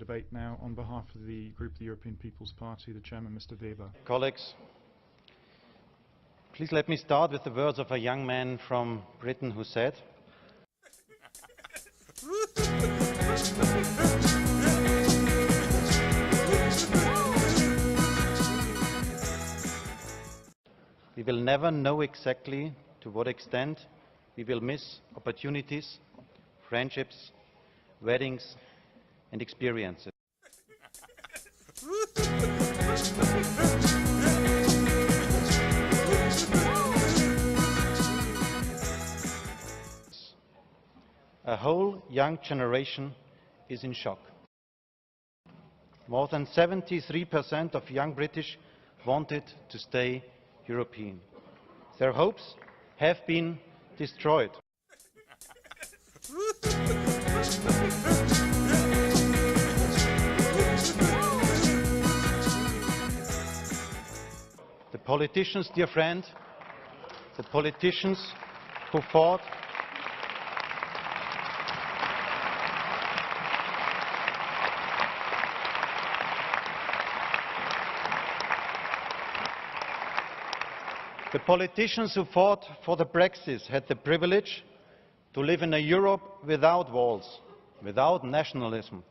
debate now on behalf of the Group of the European People's Party, the Chairman, Mr. Weber. Colleagues, please let me start with the words of a young man from Britain who said, "We will never know exactly to what extent we will miss opportunities, friendships, weddings and experiences. A whole young generation is in shock. More than 73% of young British wanted to stay European. Their hopes have been destroyed. The politicians, dear friend, the politicians who fought for the Brexit had the privilege to live in a Europe without walls, without nationalism.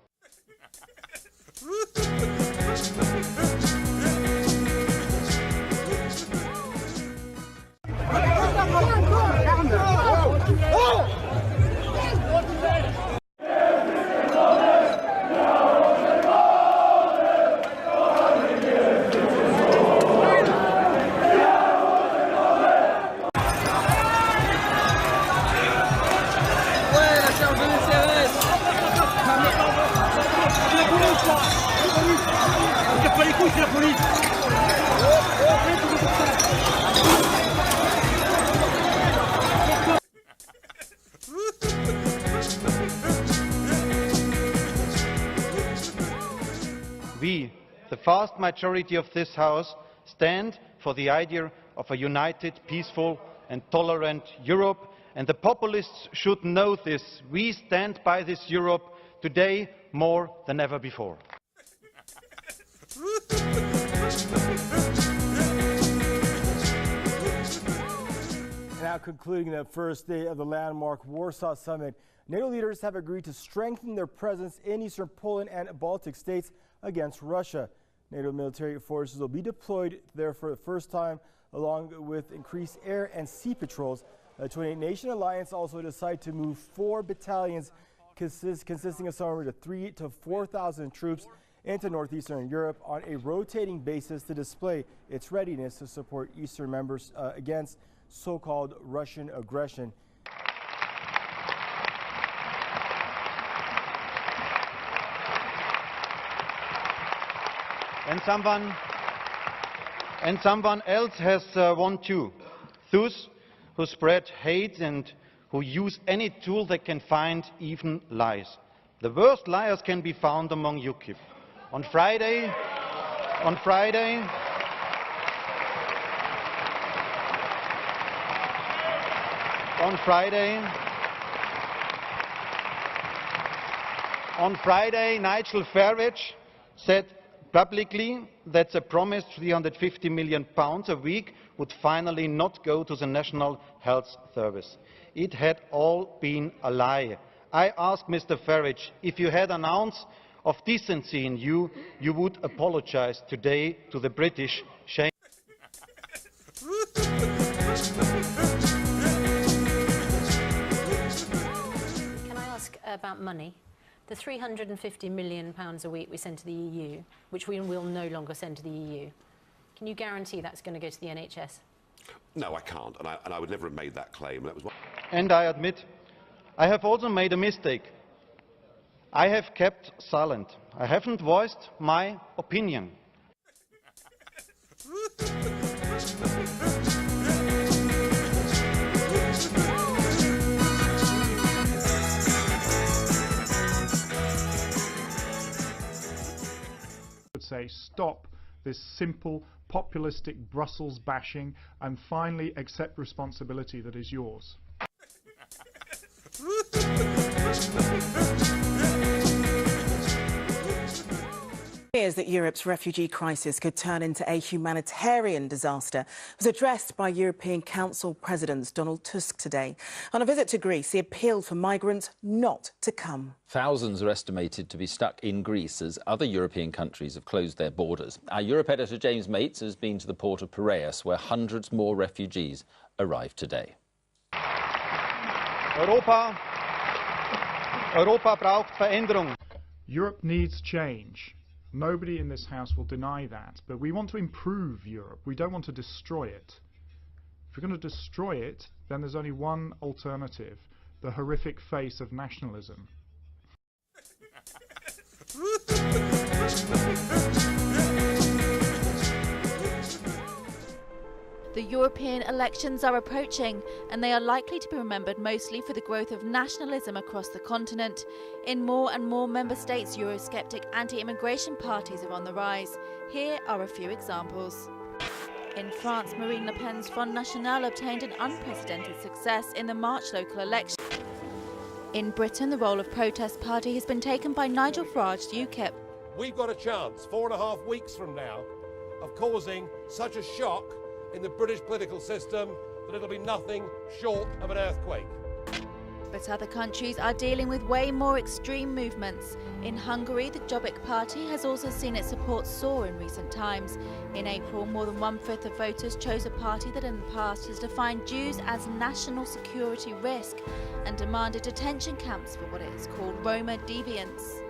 We, the vast majority of this House, stand for the idea of a united, peaceful and tolerant Europe, and the populists should know this. We stand by this Europe today more than ever before. Now concluding the first day of the landmark Warsaw Summit, NATO leaders have agreed to strengthen their presence in eastern Poland and Baltic states against Russia. NATO military forces will be deployed there for the first time, along with increased air and sea patrols. The 28-nation alliance also decided to move 4 battalions consisting of somewhere between 3,000 to 4,000 troops into northeastern Europe on a rotating basis to display its readiness to support eastern members against so-called Russian aggression. And someone else has won too. Those who spread hate and who use any tool they can find, even lies. The worst liars can be found among UKIP. On Friday, Nigel Farage said publicly that the promised £350 million a week would finally not go to the National Health Service. It had all been a lie. I ask Mr. Farage, if you had an ounce of decency in you, you would apologise today to the British. Shame. Can I ask about money? The £350 million a week we send to the EU, which we will no longer send to the EU, can you guarantee that's going to go to the NHS? No, I can't, and I would never have made that claim. That was what... And I admit, I have also made a mistake. I have kept silent. I haven't voiced my opinion. Would say stop this simple populistic Brussels bashing and finally accept responsibility that is yours. fears that Europe's refugee crisis could turn into a humanitarian disaster was addressed by European Council President Donald Tusk today. On a visit to Greece, he appealed for migrants not to come. Thousands are estimated to be stuck in Greece as other European countries have closed their borders. Our Europe editor James Mates has been to the port of Piraeus, where hundreds more refugees arrived today. Europa braucht Veränderung. Europe needs change. Nobody in this House will deny that, but we want to improve Europe. We don't want to destroy it. If we're going to destroy it, then there's only one alternative: the horrific face of nationalism. The European elections are approaching, and they are likely to be remembered mostly for the growth of nationalism across the continent. In more and more member states, Eurosceptic anti-immigration parties are on the rise. Here are a few examples. In France, Marine Le Pen's Front National obtained an unprecedented success in the March local election. In Britain, the role of protest party has been taken by Nigel Farage's UKIP. We've got a chance, 4.5 weeks from now, of causing such a shock in the British political system that it'll be nothing short of an earthquake. But other countries are dealing with way more extreme movements. In Hungary, the Jobbik party has also seen its support soar in recent times. In April, more than 1/5 of voters chose a party that in the past has defined Jews as national security risk and demanded detention camps for what it has called Roma deviants.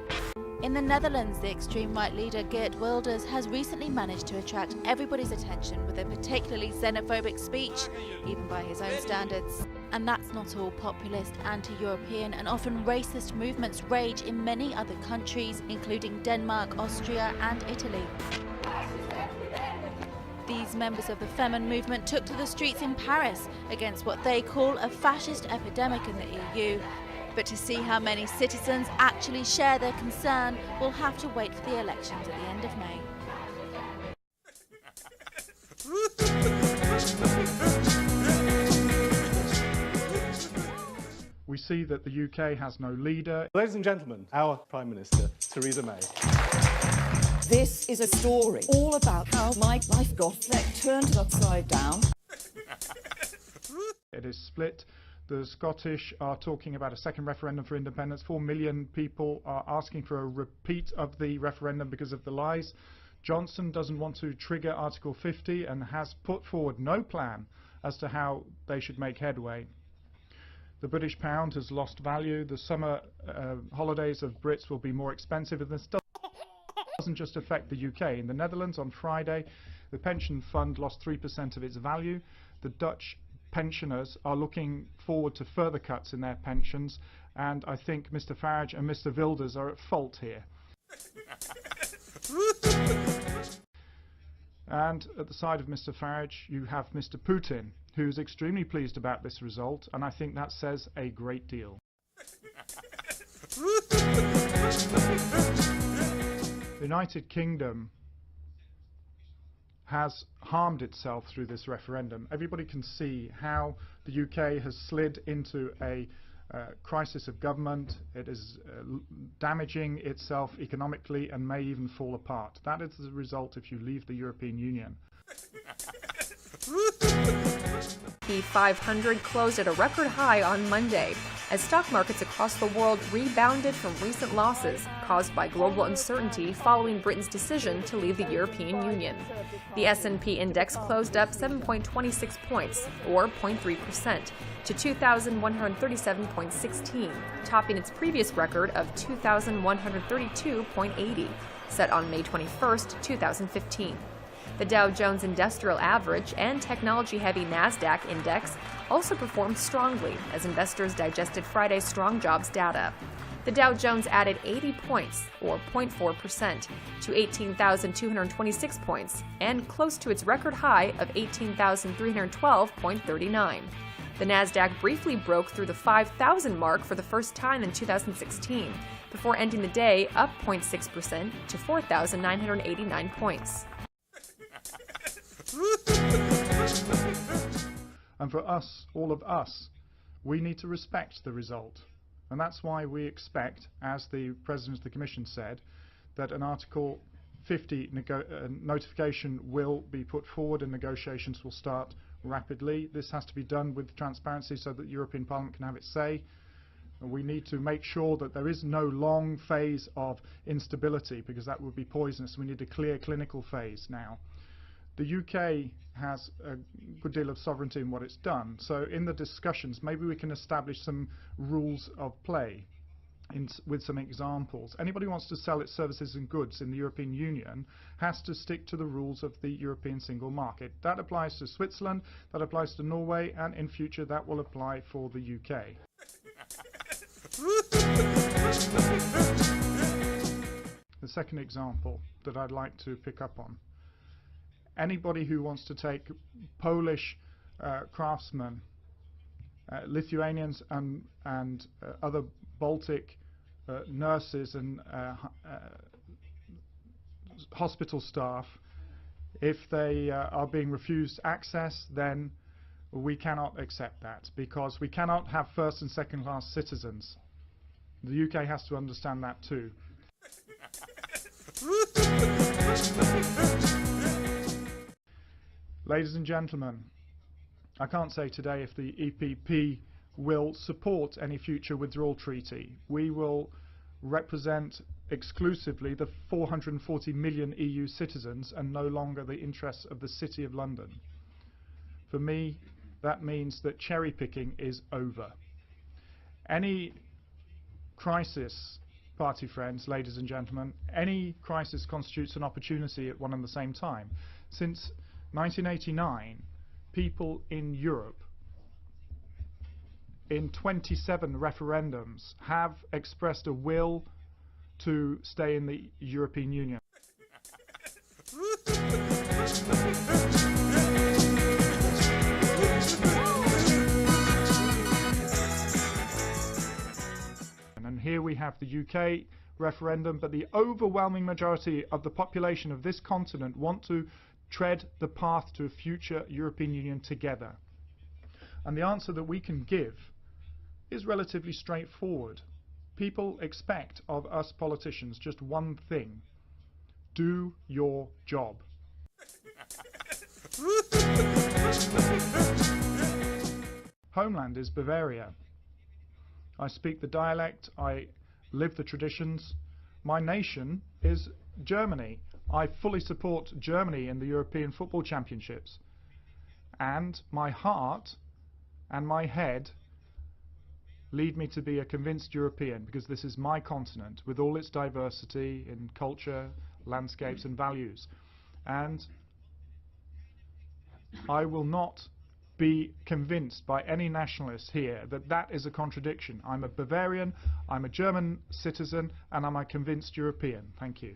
In the Netherlands, the extreme right leader Geert Wilders has recently managed to attract everybody's attention with a particularly xenophobic speech, even by his own standards. And that's not all. Populist, anti-European and often racist movements rage in many other countries, including Denmark, Austria and Italy. These members of the Femin movement took to the streets in Paris against what they call a fascist epidemic in the EU. But to see how many citizens actually share their concern, we'll have to wait for the elections at the end of May. We see that the UK has no leader. Ladies and gentlemen, our Prime Minister, Theresa May. This is a story all about how my life got turned upside down. It is split. The Scottish are talking about a second referendum for independence. 4 million people are asking for a repeat of the referendum because of the lies. Johnson doesn't want to trigger Article 50 and has put forward no plan as to how they should make headway. The British pound has lost value. The summer holidays of Brits will be more expensive, and this doesn't just affect the UK. In the Netherlands on Friday, the pension fund lost 3% of its value. The Dutch pensioners are looking forward to further cuts in their pensions, and I think Mr Farage and Mr Wilders are at fault here. And at the side of Mr Farage you have Mr Putin, who's extremely pleased about this result, and I think that says a great deal. The United Kingdom has harmed itself through this referendum. Everybody can see how the UK has slid into a crisis of government. It is damaging itself economically and may even fall apart. That is the result if you leave the European Union. The 500 closed at a record high on Monday as stock markets across the world rebounded from recent losses caused by global uncertainty following Britain's decision to leave the European Union. The S&P index closed up 7.26 points, or 0.3%, to 2,137.16, topping its previous record of 2,132.80, set on May 21, 2015. The Dow Jones Industrial Average and technology-heavy NASDAQ index also performed strongly as investors digested Friday's strong jobs data. The Dow Jones added 80 points, or 0.4%, to 18,226 points, and close to its record high of 18,312.39. The NASDAQ briefly broke through the 5,000 mark for the first time in 2016, before ending the day up 0.6% to 4,989 points. And for us, all of us, we need to respect the result. And that's why we expect, as the President of the Commission said, that an Article 2050 notification will be put forward and negotiations will start rapidly. This has to be done with transparency so that the European Parliament can have its say. We need to make sure that there is no long phase of instability, because that would be poisonous. We need a clear clinical phase now. The UK has a good deal of sovereignty in what it's done, so in the discussions maybe we can establish some rules of play with some examples. Anybody who wants to sell its services and goods in the European Union has to stick to the rules of the European single market. That applies to Switzerland, that applies to Norway, and in future that will apply for the UK. The second example that I'd like to pick up on. Anybody who wants to take Polish craftsmen, Lithuanians and other Baltic nurses and hospital staff, if they are being refused access, then we cannot accept that, because we cannot have first and second class citizens. The UK has to understand that too. Ladies and gentlemen, I can't say today if the EPP will support any future withdrawal treaty. We will represent exclusively the 440 million EU citizens and no longer the interests of the City of London. For me, that means that cherry picking is over. Any crisis, party friends, ladies and gentlemen, any crisis constitutes an opportunity at one and the same time. Since 1989, people in Europe, in 27 referendums, have expressed a will to stay in the European Union. And here we have the UK referendum, but the overwhelming majority of the population of this continent want to tread the path to a future European Union together. And the answer that we can give is relatively straightforward. People expect of us politicians just one thing: do your job. Homeland is Bavaria. I speak the dialect, I live the traditions. My nation is Germany. I fully support Germany in the European Football Championships. And my heart and my head lead me to be a convinced European, because this is my continent with all its diversity in culture, landscapes and values. And I will not be convinced by any nationalist here that that is a contradiction. I'm a Bavarian, I'm a German citizen, and I'm a convinced European. Thank you.